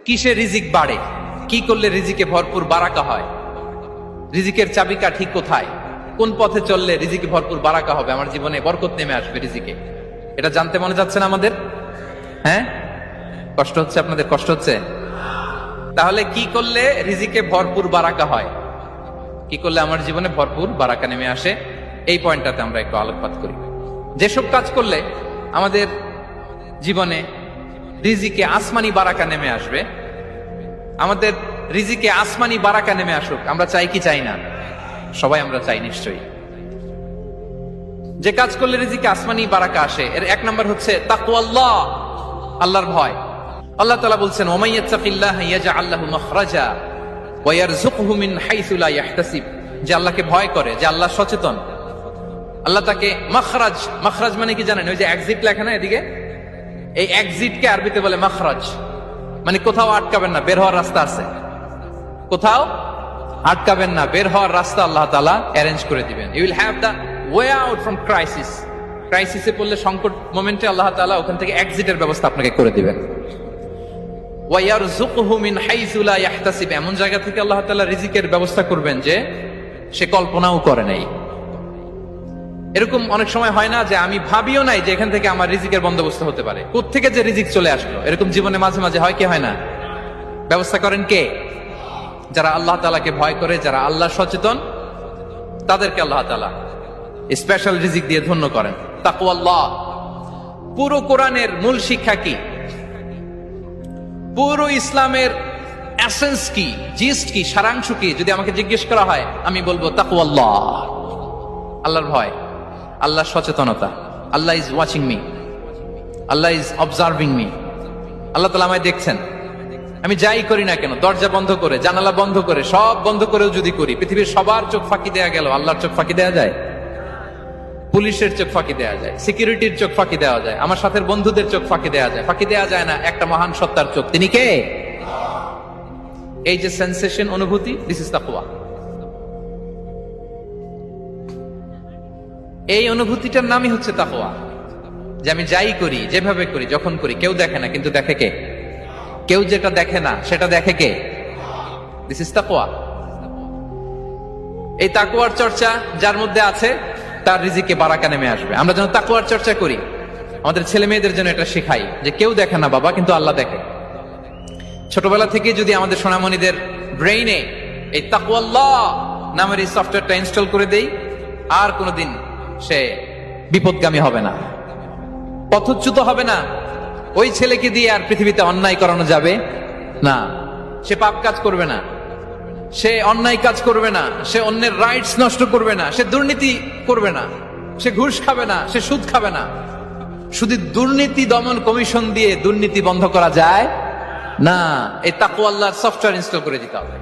কিসে রিজিক বাড়ে, কি করলে রিজিকে ভরপুর বারাকা হয়, রিজিকের চাবিকা ঠিক কোথায়, কোন পথে চললে রিজিকে ভরপুর বারাকা হবে, আমার জীবনে বরকত নেমে আসবে রিজিকে, এটা জানতে মনে যাচ্ছে না আমাদের? হ্যাঁ, কষ্ট হচ্ছে আপনাদের? কষ্ট হচ্ছে? তাহলে কি করলে রিজিকে ভরপুর বারাকা হয়, কি করলে আমার জীবনে ভরপুর বারাকা নেমে আসে, এই পয়েন্টটাতে আমরা একটু আলোকপাত করি। যেসব কাজ করলে আমাদের জীবনে রিজিকে আসমানি বারাকা নেমে আসবে, আমাদের রিজিকে আসমানি বারাকা নেমে আসুক, আমরা চাই কি চাই না? সবাই আমরা চাই নিশ্চয়ই। যে কাজ করলে রিজিকে আসমানি বারাকা আসে, এর এক নম্বর হচ্ছে তাকওয়াল্লাহ, আল্লাহর ভয়। আল্লাহ তাআলা বলছেন, ওমাইয়াত্তাকিল্লাহা ইয়াজআল লাহু মাখরাজা ওয়া ইয়ারযুকহু মিন হাইসু লা ইয়াহতাসিব। যে আল্লাহকে ভয় করে, যে আল্লাহ সচেতন, আল্লাহ তাকে মাখরাজ, মাখরাজ মানে কি জানেন? ওই যে এক্সিট লেখা না এদিকে, এই এক্সিটকে আরবিতে বলে মাখরাজ, মানে কোথাও আটকাবেন না, বের হওয়ার রাস্তা আছে, কোথাও আটকাবেন না, বের হওয়ার রাস্তা আল্লাহ তাআলা অ্যারেঞ্জ করে দিবেন। You will have the way out from crisis. ক্রাইসিসে পড়লে, সংকট মোমেন্টে আল্লাহ তাআলা ওখান থেকে এক্সিটের ব্যবস্থা আপনাকে করে দিবেন। ওয়া ইয়ারযুকহু মিন হাইসু লা ইয়াহতাসিব, এমন জায়গা থেকে আল্লাহ তাআলা রিজিকের ব্যবস্থা করবেন যে সে কল্পনাও করে নাই। এরকম অনেক সময় হয় না যে আমি ভাবিও নাই যে এখান থেকে আমার রিজিকের বন্দোবস্ত হতে পারে, কোত্থেকে যে রিজিক চলে আসলো, এরকম জীবনে মাঝে মাঝে হয় কি হয় না? ব্যবস্থা করেন কে? যারা আল্লাহ তাআলাকে ভয় করে, যারা আল্লাহ সচেতন, তাদেরকে আল্লাহ তাআলা স্পেশাল রিজিক দিয়ে ধন্য করেন। তাকওয়াল্লাহ। পুরো কোরআনের মূল শিক্ষা কি, পুরো ইসলামের এসেন্স কি, জিস্ট কি, সারাংশ কি, যদি আমাকে জিজ্ঞেস করা হয় আমি বলবো তাকওয়াল্লাহ, আল্লাহর ভয়, আল্লাহর সচেতনতা। Allah is watching me, Allah is observing me. Allah তাআলা আমায় দেখছেন, আমি যাই করি না কেন, দরজা বন্ধ করে, জানালা বন্ধ করে, সব বন্ধ করেও যদি করি, পৃথিবীর সবার চোখ ফাঁকি দেয়া গেল, আল্লাহর চোখ ফাঁকি দেয়া যায়? পুলিশের চোখ ফাঁকি দেয়া যায়, সিকিউরিটির চোখ ফাঁকি দেওয়া যায়, আমার সাথে বন্ধুদের চোখ ফাঁকি দেওয়া যায়, ফাঁকি দেওয়া যায় না একটা মহান সত্তার চোখ। তিনি কে? এই যে সেন্সেশন, অনুভূতি, দিস ইজ তাকওয়া। এই অনুভূতিটার নামই হচ্ছে তাকওয়া, যে আমি যাই করি, যেভাবে করি, যখন করি, কেউ দেখে না, কিন্তু দেখে কে? কেউ যেটা দেখে না সেটা দেখে কে? দিস ইজ তাকওয়া। এই তাকওয়ার চর্চা যার মধ্যে আছে, তার রিজিকে বারাকা নেমে আসবে। আমরা যেন তাকওয়ার চর্চা করি, আমাদের ছেলে মেয়েদের জন্য এটা শেখাই যে কেউ দেখে না বাবা, কিন্তু আল্লাহ দেখে। ছোটবেলা থেকে যদি আমাদের সোনামণিদের ব্রেইনে এই তাকওয়াল্লাহ নামের এই সফটওয়্যারটা ইনস্টল করে দেই, আর কোনোদিন সে বিপদগামী হবে না, পথচ্যুত হবে না। ওই ছেলেকে দিয়ে আর পৃথিবীতে অন্যায় করানো যাবে না, সে পাপ কাজ করবে না, সে অন্যায় কাজ করবে না, সে অন্যের রাইটস নষ্ট করবে না, সে দুর্নীতি করবে না, সে ঘুষ খাবে না, সে সুদ খাবে না। শুধু দুর্নীতি দমন কমিশন দিয়ে দুর্নীতি বন্ধ করা যায় না, এই তাকওয়াল্লাহর সফটওয়্যার ইনস্টল করে দিতে হবে।